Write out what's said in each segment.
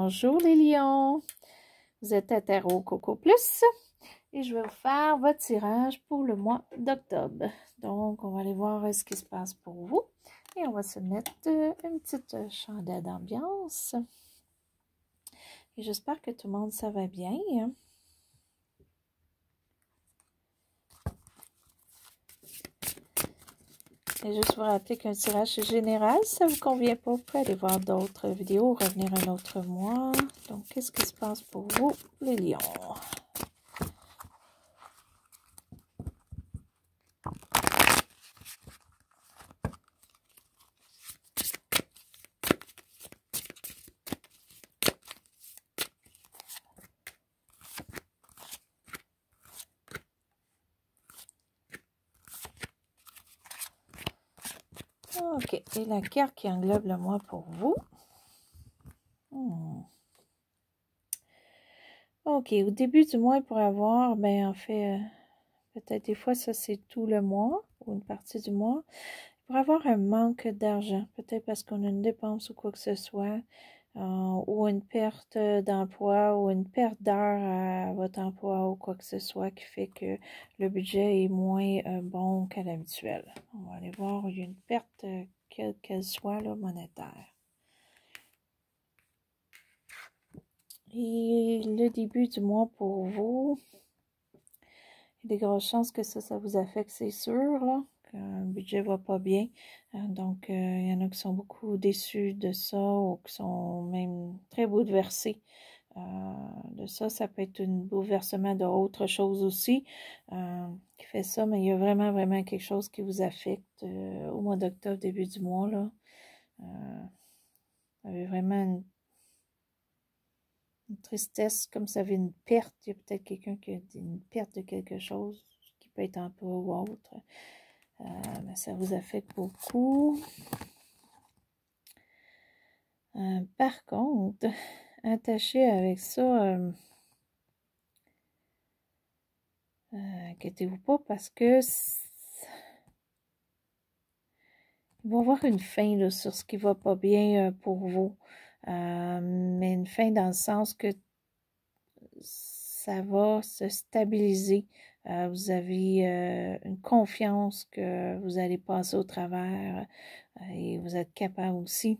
Bonjour les lions, vous êtes à Tarot Coco Plus et je vais vous faire votre tirage pour le mois d'octobre. Donc on va aller voir ce qui se passe pour vous et on va se mettre une petite chandelle d'ambiance. Et j'espère que tout le monde ça va bien. Et juste vous rappeler qu'un tirage général, ça ne vous convient pas, vous pouvez aller voir d'autres vidéos, revenir un autre mois. Donc, qu'est-ce qui se passe pour vous, les lions? OK, et la carte qui englobe le mois pour vous. OK, au début du mois, il pourrait avoir, ben en fait, peut-être des fois, ça c'est tout le mois ou une partie du mois. Il pourrait avoir un manque d'argent, peut-être parce qu'on a une dépense ou quoi que ce soit, ou une perte d'emploi ou une perte d'heures à votre emploi ou quoi que ce soit qui fait que le budget est moins bon qu'à l'habituel. On va aller voir, il y a une perte, quelle qu'elle soit, là, monétaire. Et le début du mois pour vous, il y a des grosses chances que ça vous affecte, c'est sûr, là, que le budget va pas bien. Donc, il y en a qui sont beaucoup déçus de ça ou qui sont même très bouleversés de ça. Ça peut être un bouleversement d'autre chose aussi qui fait ça, mais il y a vraiment, vraiment quelque chose qui vous affecte au mois d'octobre, début du mois, là. Vous avez vraiment une tristesse, comme ça avait une perte. Il y a peut-être quelqu'un qui a une perte de quelque chose, qui peut être emploi ou autre. Mais ça vous affecte beaucoup. Par contre, attaché avec ça, inquiétez-vous pas parce que il va y avoir une fin là, sur ce qui va pas bien pour vous. Mais une fin dans le sens que ça va se stabiliser. Vous avez une confiance que vous allez passer au travers et vous êtes capable aussi.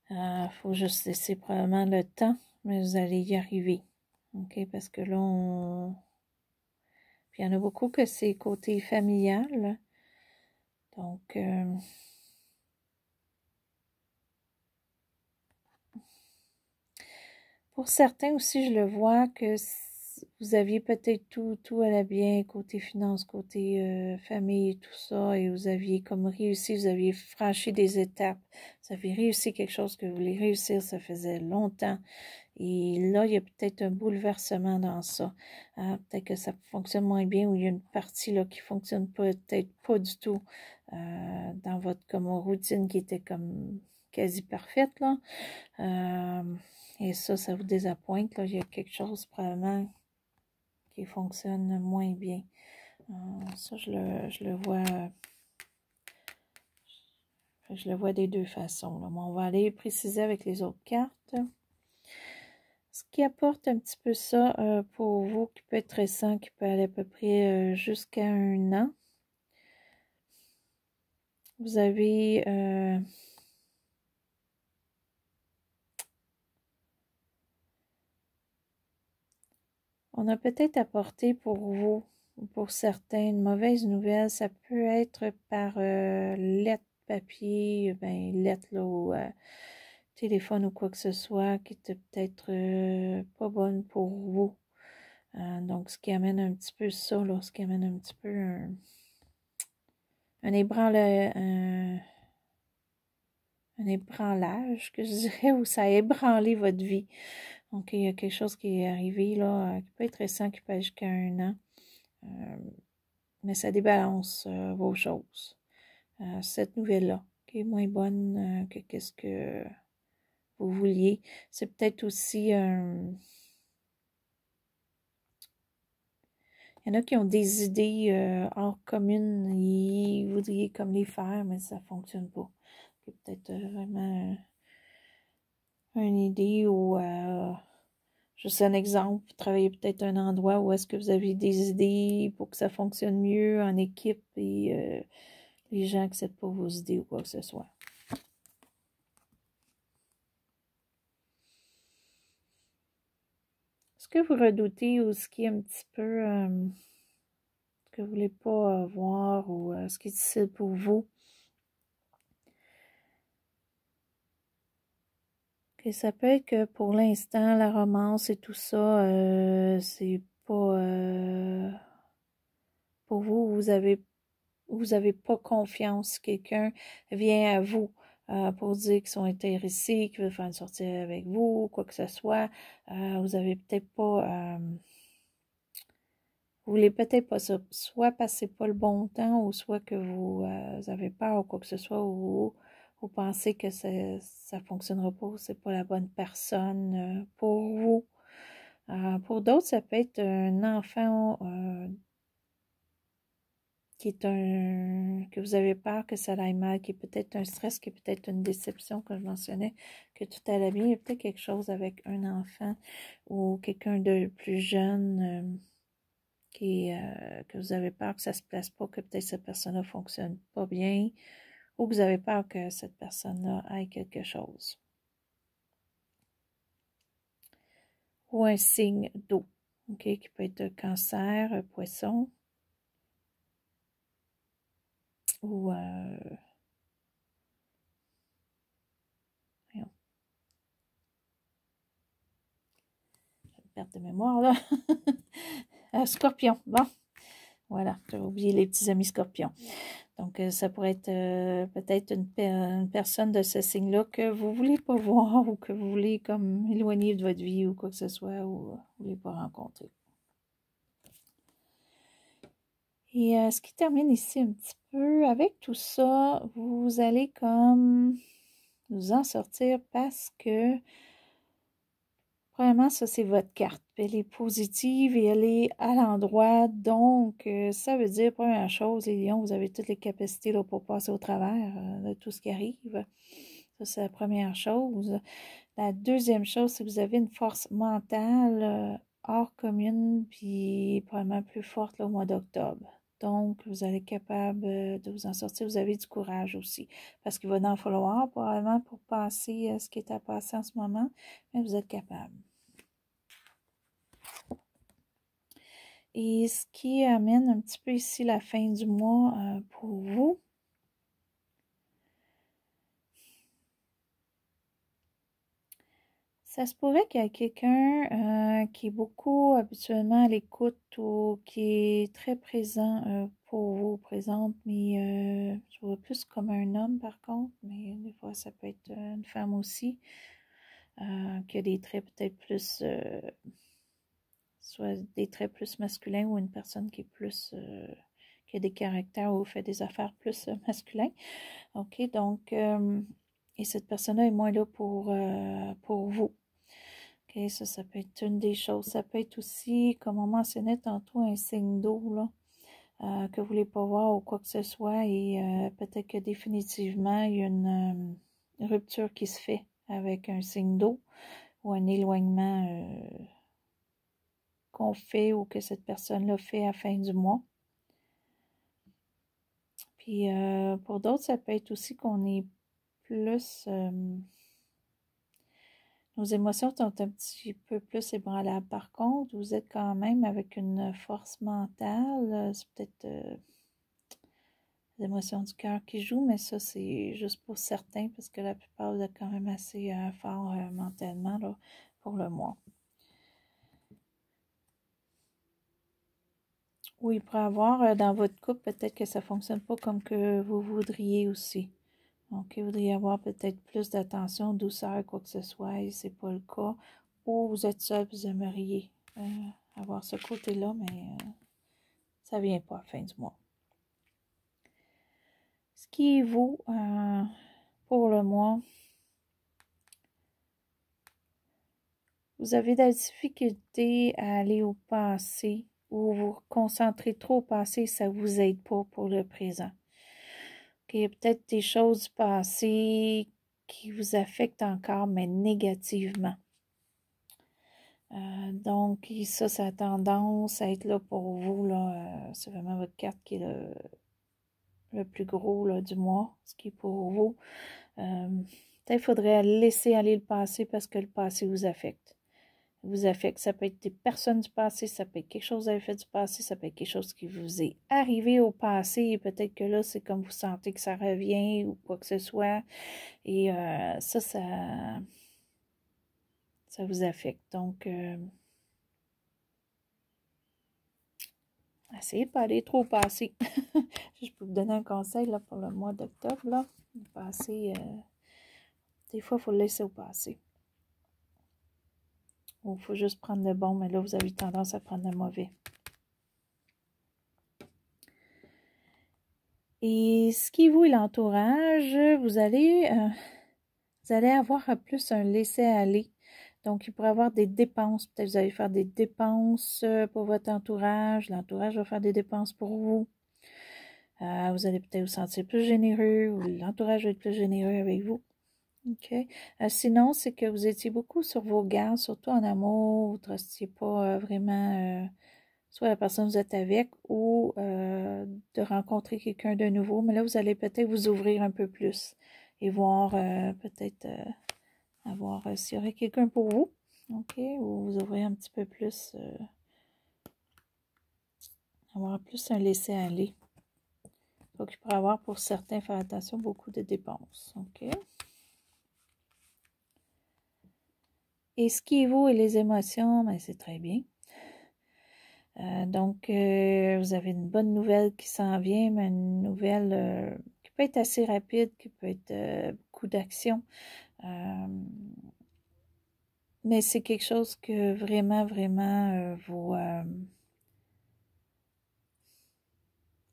Faut juste laisser probablement le temps, mais vous allez y arriver. OK? Parce que là, puis il y en a beaucoup que c'est côté familial. Donc, pour certains aussi, je le vois que vous aviez peut-être tout allait bien, côté finance, côté famille, tout ça, et vous aviez comme réussi, vous aviez franchi des étapes, vous avez réussi quelque chose que vous voulez réussir, ça faisait longtemps, et là, il y a peut-être un bouleversement dans ça. Peut-être que ça fonctionne moins bien, ou il y a une partie là qui fonctionne peut-être pas du tout dans votre comme routine qui était comme quasi parfaite, là. Et ça vous désappointe, là. Il y a quelque chose probablement qui fonctionne moins bien. Ça, je le vois des deux façons. Là. Bon, on va aller préciser avec les autres cartes. Ce qui apporte un petit peu ça pour vous, qui peut être récent, qui peut aller à peu près jusqu'à 1 an. Vous avez... on a peut-être apporté pour vous, pour certains, une mauvaise nouvelle. Ça peut être par lettre, papier, ben lettre là, ou téléphone ou quoi que ce soit, qui était peut-être pas bonne pour vous. Donc, ce qui amène un petit peu ça, là, ce qui amène un petit peu un ébranlage, que je dirais, où ça a ébranlé votre vie. Donc, il y a quelque chose qui est arrivé, là, qui peut être récent, qui peut être jusqu'à 1 an. Mais ça débalance vos choses. Cette nouvelle-là, qui est moins bonne que qu'est-ce que vous vouliez. C'est peut-être aussi... il y en a qui ont des idées hors communes, ils voudraient comme les faire, mais ça ne fonctionne pas. C'est peut-être vraiment une idée ou juste un exemple, vous travaillez peut-être un endroit où est-ce que vous avez des idées pour que ça fonctionne mieux en équipe et les gens n'acceptent pas vos idées ou quoi que ce soit. Ce que vous redoutez ou ce qui est un petit peu que vous ne voulez pas voir ou ce qui est difficile pour vous, que ça peut être que pour l'instant, la romance et tout ça, c'est pas pour vous, vous avez pas confiance. Quelqu'un vient à vous pour dire qu'ils sont intéressés, qu'ils veulent faire une sortie avec vous, quoi que ce soit. Vous avez peut-être pas, vous voulez peut-être pas ça, soit parce que c'est pas le bon temps, ou soit que vous avez peur ou quoi que ce soit, ou vous pensez que ça fonctionnera pas, ou c'est pas la bonne personne pour vous. Pour d'autres, ça peut être un enfant qui est que vous avez peur que ça aille mal, qui est peut-être un stress, qui est peut-être une déception, comme je mentionnais, que tout allait bien. Il y a peut-être quelque chose avec un enfant ou quelqu'un de plus jeune que vous avez peur que ça se place pas, que peut-être cette personne-là fonctionne pas bien, ou que vous avez peur que cette personne-là ait quelque chose. Ou un signe d'eau, ok, qui peut être cancer, poisson, ou perte de mémoire là. Scorpion, bon, voilà, j'ai oublié les petits amis scorpions. Donc, ça pourrait être peut-être une personne de ce signe-là que vous ne voulez pas voir ou que vous voulez comme éloigner de votre vie ou quoi que ce soit ou vous ne voulez pas rencontrer. Et ce qui termine ici un petit peu, avec tout ça, vous allez comme vous en sortir parce que premièrement, ça, c'est votre carte. Elle est positive et elle est à l'endroit. Donc, ça veut dire, première chose, les lions, vous avez toutes les capacités là, pour passer au travers de tout ce qui arrive. Ça, c'est la première chose. La deuxième chose, c'est que vous avez une force mentale hors commune, puis probablement plus forte là, au mois d'octobre. Donc, vous allez être capable de vous en sortir. Vous avez du courage aussi. Parce qu'il va en falloir probablement pour passer ce qui est à passer en ce moment, mais vous êtes capable. Et ce qui amène un petit peu ici la fin du mois pour vous. Ça se pourrait qu'il y ait quelqu'un qui est beaucoup habituellement à l'écoute ou qui est très présent pour vous, présente, mais je vois plus comme un homme par contre, mais des fois ça peut être une femme aussi, qui a des traits peut-être plus, soit des traits plus masculins ou une personne qui est plus, qui a des caractères ou fait des affaires plus masculins. OK, donc, et cette personne-là est moins là pour vous. OK, ça peut être une des choses. Ça peut être aussi, comme on mentionnait tantôt, un signe d'eau, là, que vous ne voulez pas voir ou quoi que ce soit. Et peut-être que définitivement, il y a une rupture qui se fait avec un signe d'eau ou un éloignement qu'on fait ou que cette personne-là fait à la fin du mois. Puis pour d'autres, ça peut être aussi qu'on est plus... nos émotions sont un petit peu plus ébranlables. Par contre, vous êtes quand même avec une force mentale. C'est peut-être les émotions du cœur qui jouent, mais ça, c'est juste pour certains parce que la plupart, vous êtes quand même assez fort mentalement là, pour le mois. Oui, il pourrait avoir dans votre couple, peut-être que ça ne fonctionne pas comme que vous voudriez aussi. Donc, il voudriez avoir peut-être plus d'attention, douceur, quoi que ce soit, et ce n'est pas le cas. Ou vous êtes seul, vous aimeriez avoir ce côté-là, mais ça ne vient pas à la fin du mois. Ce qui est vous, pour le mois, vous avez de la difficulté à aller au passé ou vous concentrez trop au passé, ça ne vous aide pas pour le présent. Okay, il y a peut-être des choses du passé qui vous affecte encore, mais négativement. Donc, ça a tendance à être là pour vous, là. C'est vraiment votre carte qui est le plus gros là, du mois, ce qui est pour vous. Peut-être qu'il faudrait laisser aller le passé parce que le passé vous affecte. Vous affecte. Ça peut être des personnes du passé, ça peut être quelque chose que vous avez fait du passé, ça peut être quelque chose qui vous est arrivé au passé et peut-être que là, c'est comme vous sentez que ça revient ou quoi que ce soit. Et ça vous affecte. Donc, essayez de ne pas aller trop au passé. Je peux vous donner un conseil là, pour le mois d'octobre. Là. Le passé, des fois, il faut le laisser au passé. Ou il faut juste prendre le bon, mais là, vous avez tendance à prendre le mauvais. Et ce qui vous est l'entourage, vous allez avoir plus un laisser-aller. Donc, il pourrait y avoir des dépenses. Peut-être que vous allez faire des dépenses pour votre entourage. L'entourage va faire des dépenses pour vous. Vous allez peut-être vous sentir plus généreux ou l'entourage va être plus généreux avec vous. OK. Sinon, c'est que vous étiez beaucoup sur vos gardes, surtout en amour. Vous ne trustiez pas vraiment soit la personne que vous êtes avec ou de rencontrer quelqu'un de nouveau. Mais là, vous allez peut-être vous ouvrir un peu plus et voir peut-être avoir s'il y aurait quelqu'un pour vous. OK. Ou vous ouvrir un petit peu plus, avoir plus un laisser-aller. Donc, il pourrait avoir pour certains, faire attention, beaucoup de dépenses. OK. Et ce qui est vous et les émotions, ben, c'est très bien. Donc, vous avez une bonne nouvelle qui s'en vient, mais une nouvelle qui peut être assez rapide, qui peut être beaucoup d'action. Mais c'est quelque chose que vraiment, vraiment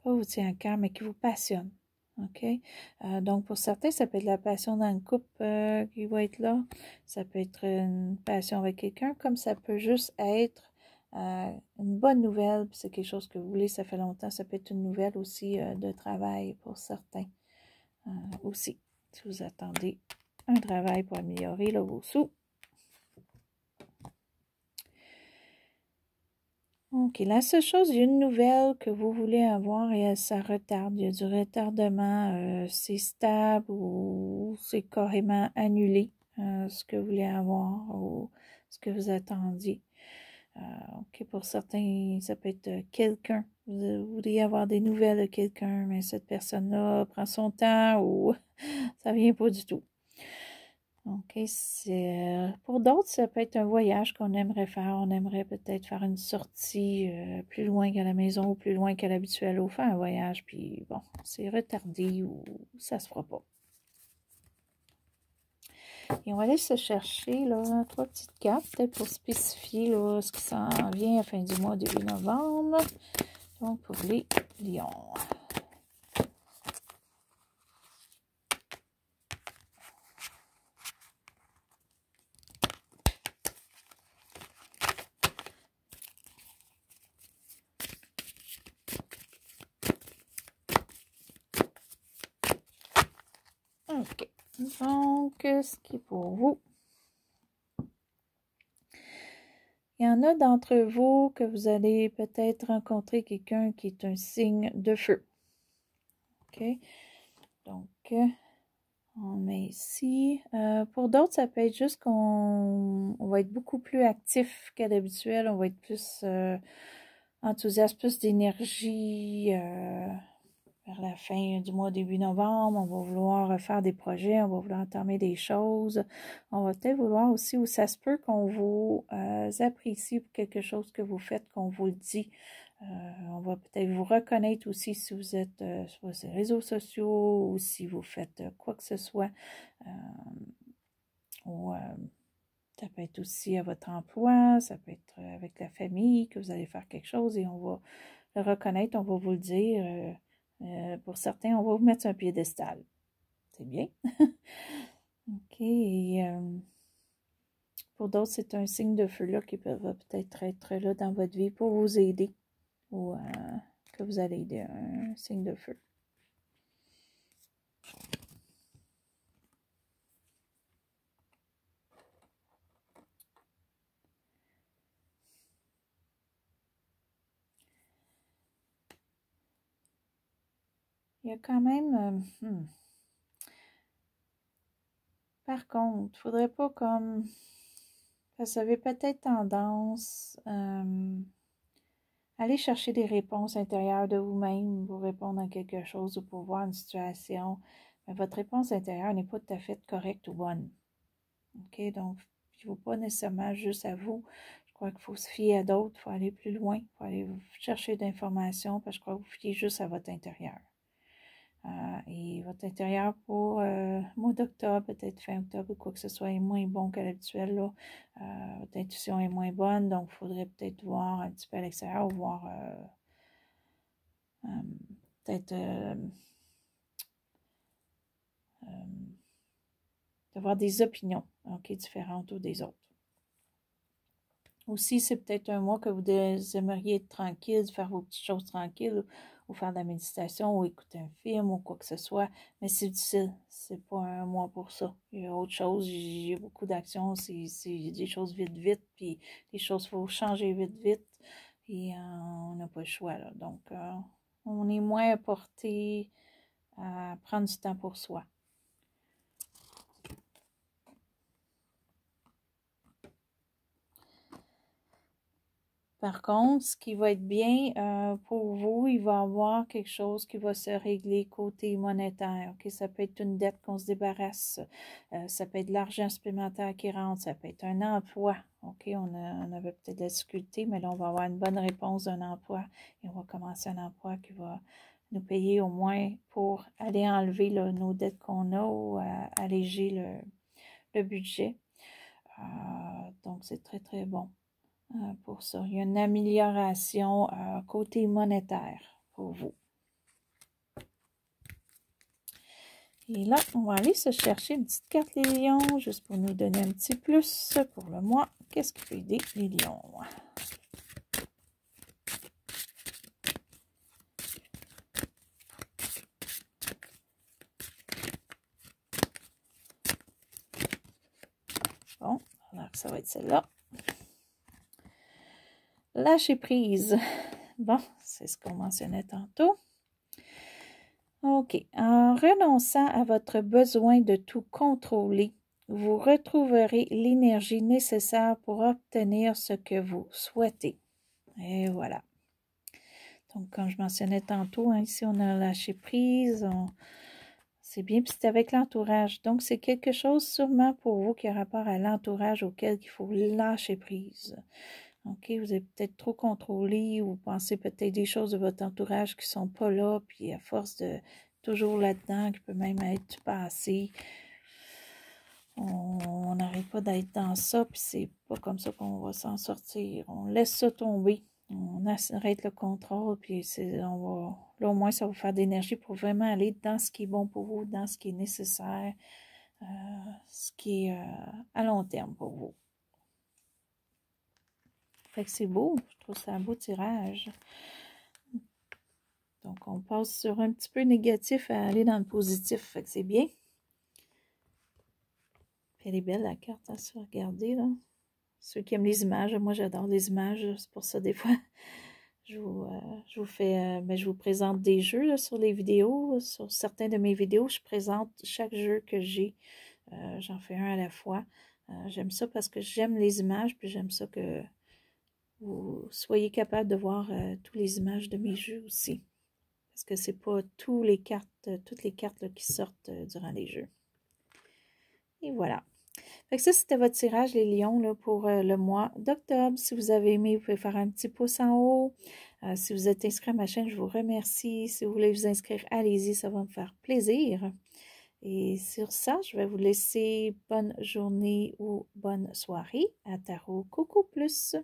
pas vous tient à cœur, mais qui vous passionne. OK? Donc, pour certains, ça peut être la passion dans le couple qui va être là. Ça peut être une passion avec quelqu'un, comme ça peut juste être une bonne nouvelle. C'est quelque chose que vous voulez, ça fait longtemps. Ça peut être une nouvelle aussi de travail pour certains aussi. Si vous attendez un travail pour améliorer là, vos sous. OK, la seule chose, il y a une nouvelle que vous voulez avoir et ça retarde. Il y a du retardement, c'est stable ou c'est carrément annulé, ce que vous voulez avoir ou ce que vous attendiez. OK, pour certains, ça peut être quelqu'un. Vous voudriez avoir des nouvelles de quelqu'un, mais cette personne-là prend son temps ou ça vient pas du tout. OK, pour d'autres, ça peut être un voyage qu'on aimerait faire. On aimerait peut-être faire une sortie plus loin qu'à la maison ou plus loin qu'à l'habituel ou faire un voyage, puis bon, c'est retardé ou ça se fera pas. Et on va aller se chercher là, 3 petites cartes, peut-être pour spécifier là, ce qui s'en vient à la fin du mois, début novembre. Donc, pour les lions. OK. Donc, ce qui est pour vous. Il y en a d'entre vous que vous allez peut-être rencontrer quelqu'un qui est un signe de feu. OK? Donc, on met ici. Pour d'autres, ça peut être juste qu'on va être beaucoup plus actif qu'à l'habituel. On va être plus enthousiaste, plus d'énergie vers la fin du mois, début novembre. On va vouloir faire des projets, on va vouloir entamer des choses. On va peut-être vouloir aussi, où ça se peut qu'on vous apprécie pour quelque chose que vous faites, qu'on vous le dit. On va peut-être vous reconnaître aussi si vous êtes sur les réseaux sociaux ou si vous faites quoi que ce soit. Ça peut être aussi à votre emploi, ça peut être avec la famille que vous allez faire quelque chose et on va le reconnaître, on va vous le dire. Pour certains, on va vous mettre sur un piédestal. C'est bien. OK. Et pour d'autres, c'est un signe de feu là qui va peut-être être là dans votre vie pour vous aider ou que vous allez aider un signe de feu. il y a quand même... Par contre, faudrait pas comme... Vous avez peut-être tendance à aller chercher des réponses intérieures de vous-même pour répondre à quelque chose ou pour voir une situation. Mais votre réponse intérieure n'est pas tout à fait correcte ou bonne. OK? Donc, il ne faut pas nécessairement juste à vous. Je crois qu'il faut se fier à d'autres. Il faut aller plus loin. Il faut aller chercher d'informations parce que je crois que vous fiez juste à votre intérieur. Et votre intérieur pour mois d'octobre, peut-être fin octobre ou quoi que ce soit, est moins bon qu'à l'habituel. Votre intuition est moins bonne, donc il faudrait peut-être voir un petit peu à l'extérieur ou voir peut-être d'avoir des opinions différentes ou des autres. Aussi, c'est peut-être un mois que vous aimeriez être tranquille, faire vos petites choses tranquilles, ou faire de la méditation, ou écouter un film, ou quoi que ce soit. Mais c'est difficile. C'est pas un mois pour ça. Il y a autre chose. Il y a beaucoup d'actions. C'est des choses vite, vite. Puis des choses, il faut changer vite, vite. Et on n'a pas le choix, là. Donc, on est moins porté à prendre du temps pour soi. Par contre, ce qui va être bien pour vous, il va y avoir quelque chose qui va se régler côté monétaire. Okay? Ça peut être une dette qu'on se débarrasse, ça peut être de l'argent supplémentaire qui rentre, ça peut être un emploi. Okay? On avait peut-être de la difficulté, mais là, on va avoir une bonne réponse d'un emploi et on va commencer un emploi qui va nous payer au moins pour aller enlever là, nos dettes qu'on a ou alléger le budget. Donc, c'est très, très bon. Pour ça. Il y a une amélioration côté monétaire pour vous. Et là, on va aller se chercher une petite carte les lions, juste pour nous donner un petit plus pour le mois. Qu'est-ce qui peut aider les lions? Bon, alors ça va être celle-là. Lâcher prise. Bon, c'est ce qu'on mentionnait tantôt. OK. En renonçant à votre besoin de tout contrôler, vous retrouverez l'énergie nécessaire pour obtenir ce que vous souhaitez. Et voilà. Donc, comme je mentionnais tantôt, hein, ici, on a lâché prise. C'est bien, puis c'est avec l'entourage. Donc, c'est quelque chose sûrement pour vous qui a rapport à l'entourage auquel il faut lâcher prise. OK, vous êtes peut-être trop contrôlé ou pensez peut-être des choses de votre entourage qui ne sont pas là, puis à force de toujours là-dedans, qui peut même être du passé, on n'arrête pas d'être dans ça, puis c'est pas comme ça qu'on va s'en sortir. On laisse ça tomber, on arrête le contrôle, puis là au moins ça va vous faire d'énergie pour vraiment aller dans ce qui est bon pour vous, dans ce qui est nécessaire, ce qui est à long terme pour vous. Fait que c'est beau, je trouve ça un beau tirage. Donc, on passe sur un petit peu négatif à aller dans le positif. Fait que c'est bien. Puis elle est belle, la carte, à se regarder, là. Ceux qui aiment les images, moi j'adore les images. C'est pour ça, des fois, je vous présente des jeux là, sur les vidéos. Sur certains de mes vidéos, je présente chaque jeu que j'ai. J'en fais un à la fois. J'aime ça parce que j'aime les images, puis j'aime ça que vous soyez capable de voir toutes les images de mes jeux aussi. Parce que c'est pas toutes les cartes là, qui sortent durant les jeux. Et voilà. Fait que ça, c'était votre tirage, les lions, là, pour le mois d'octobre. Si vous avez aimé, vous pouvez faire un petit pouce en haut. Si vous êtes inscrit à ma chaîne, je vous remercie. Si vous voulez vous inscrire, allez-y, ça va me faire plaisir. Et sur ça, je vais vous laisser bonne journée ou bonne soirée à Tarot Coco Plus.